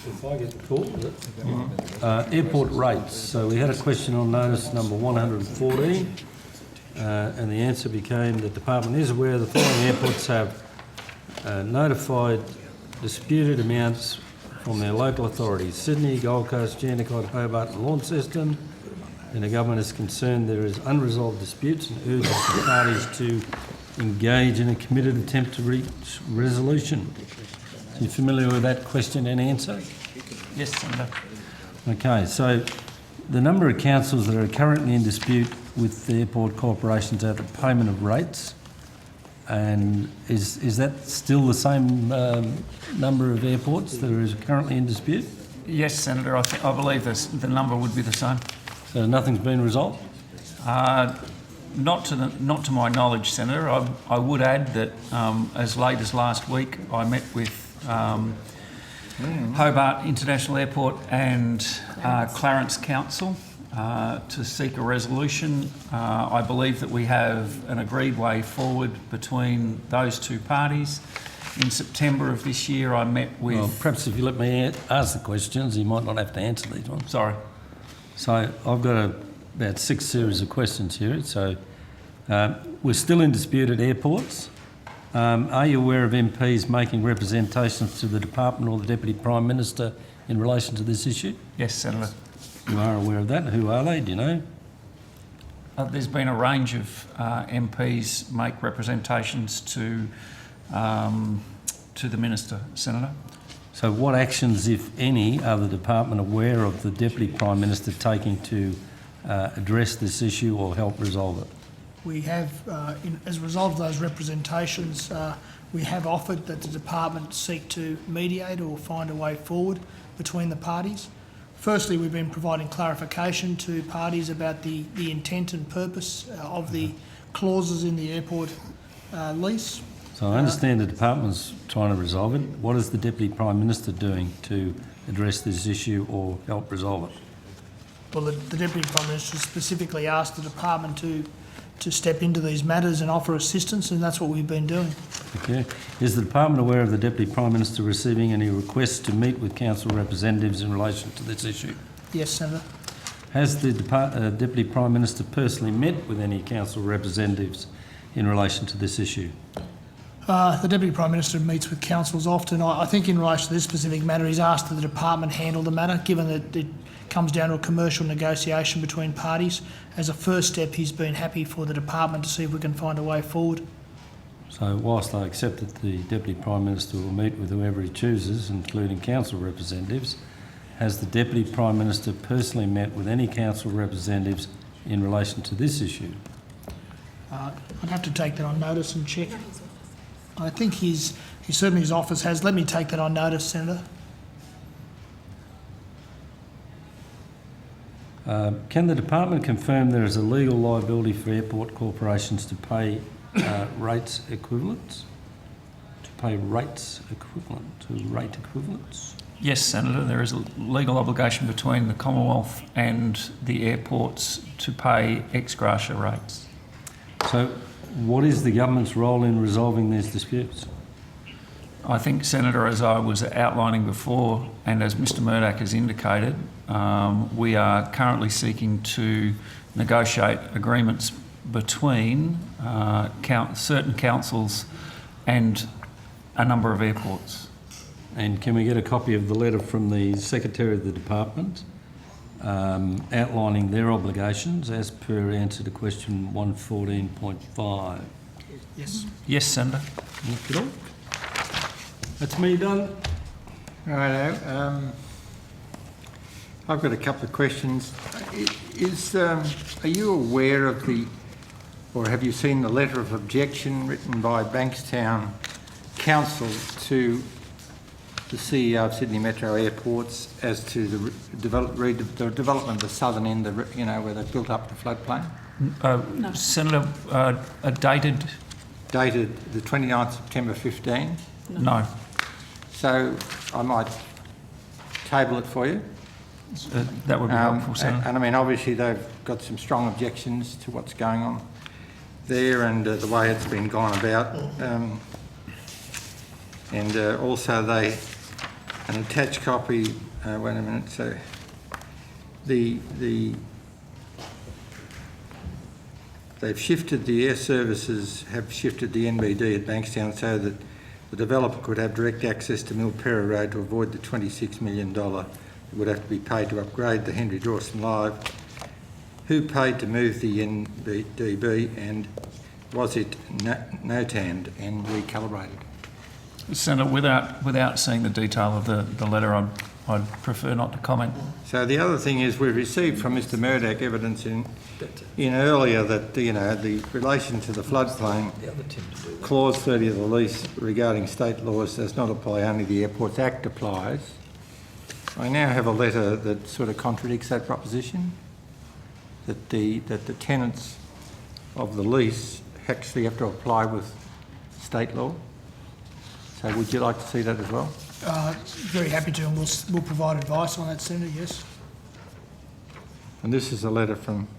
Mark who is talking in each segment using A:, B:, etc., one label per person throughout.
A: If I get the call, airport rates. So we had a question on notice number 114, and the answer became the department is aware the following airports have notified disputed amounts from their local authorities: Sydney, Gold Coast, Jandakot, Hobart and Launceston. And the government is concerned there is unresolved disputes and urges the parties to engage in a committed attempt to reach resolution. Are you familiar with that question and answer?
B: Yes, Senator.
A: Okay, so the number of councils that are currently in dispute with the airport corporations over the payment of rates, and is that still the same number of airports that are currently in dispute?
B: Yes, Senator. I believe the number would be the same.
A: So nothing's been resolved?
B: Not to my knowledge, Senator. I would add that as late as last week, I met with Hobart International Airport and Clarence Council to seek a resolution. I believe that we have an agreed way forward between those two parties. In September of this year, I met with...
A: Well, perhaps if you let me ask the questions, you might not have to answer these ones.
B: Sorry.
A: So I've got about 6 series of questions here. So we're still in dispute at airports. Are you aware of MPs making representations to the department or the Deputy Prime Minister in relation to this issue?
B: Yes, Senator.
A: You are aware of that. Who are they? Do you know?
B: There's been a range of MPs make representations to the Minister, Senator.
A: So what actions, if any, are the department aware of the Deputy Prime Minister taking to address this issue or help resolve it?
C: We have, as a result of those representations, we have offered that the department seek to mediate or find a way forward between the parties. Firstly, we've been providing clarification to parties about the intent and purpose of the clauses in the airport lease.
A: So I understand the department's trying to resolve it. What is the Deputy Prime Minister doing to address this issue or help resolve it?
C: Well, the Deputy Prime Minister specifically asked the department to step into these matters and offer assistance, and that's what we've been doing.
A: Okay. Is the department aware of the Deputy Prime Minister receiving any requests to meet with council representatives in relation to this issue?
C: Yes, Senator.
A: Has the Deputy Prime Minister personally met with any council representatives in relation to this issue?
C: The Deputy Prime Minister meets with councils often. I think in relation to this specific matter, he's asked that the department handle the matter, given that it comes down to a commercial negotiation between parties. As a first step, he's been happy for the department to see if we can find a way forward.
A: So whilst I accept that the Deputy Prime Minister will meet with whoever he chooses, including council representatives, has the Deputy Prime Minister personally met with any council representatives in relation to this issue?
C: I'd have to take that on notice and check. I think certainly his office has. Let me take that on notice, Senator.
A: Can the department confirm there is a legal liability for airport corporations to pay rates equivalents? To pay rates equivalent to rate equivalents?
B: Yes, Senator. There is a legal obligation between the Commonwealth and the airports to pay ex gratia rates.
A: So what is the government's role in resolving these disputes?
B: I think, Senator, as I was outlining before, and as Mr Murdoch has indicated, we are currently seeking to negotiate agreements between certain councils and a number of airports.
A: And can we get a copy of the letter from the Secretary of the Department outlining their obligations as per answer to question 114.5?
C: Yes.
B: Yes, Senator.
A: Okay. That's me done.
D: Righto. I've got a couple of questions. Are you aware of or have you seen the letter of objection written by Bankstown Council to the CEO of Sydney Metro Airports as to the development of the southern end, where they've built up the floodplain?
B: No. Senator, dated?
D: Dated the 29th September 15?
B: No.
D: So I might table it for you.
B: That would be helpful, Senator.
D: And I mean, obviously they've got some strong objections to what's going on there and the way it's been gone about. And also they an attached copy, wait a minute, so they've shifted the air services, have shifted the NBD at Bankstown so that the developer could have direct access to Milpera Road to avoid the $26 million that would have to be paid to upgrade the Henry Dawson Live. Who paid to move the NBDB, and was it NOTAM'd and recalibrated?
B: Senator, without seeing the detail of the letter, I'd prefer not to comment.
D: So the other thing is we've received from Mr Murdoch evidence in earlier that, you know, the relation to the floodplain, clause 30 of the lease regarding state laws does not apply, only the Airports Act applies. I now have a letter that sort of contradicts that proposition, that the tenants of the lease actually have to apply with state law. So would you like to see that as well?
C: Very happy to, and we'll provide advice on that, Senator, yes.
D: And this is a letter from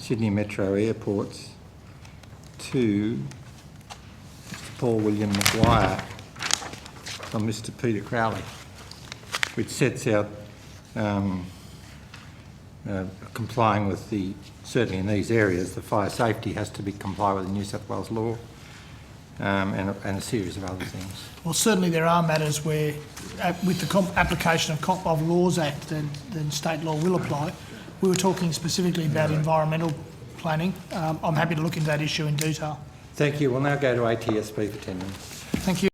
D: Sydney Metro Airports to Mr Paul William Maguire from Mr Peter Crowley, which sets out complying with the, certainly in these areas, the fire safety has to be comply with the New South Wales law. And a series of other things.
C: Well, certainly there are matters where, with the application of Laws Act, then state law will apply. We were talking specifically about environmental planning. I'm happy to look into that issue in detail.
D: Thank you. We'll now go to ATSB for 10 minutes.
C: Thank you.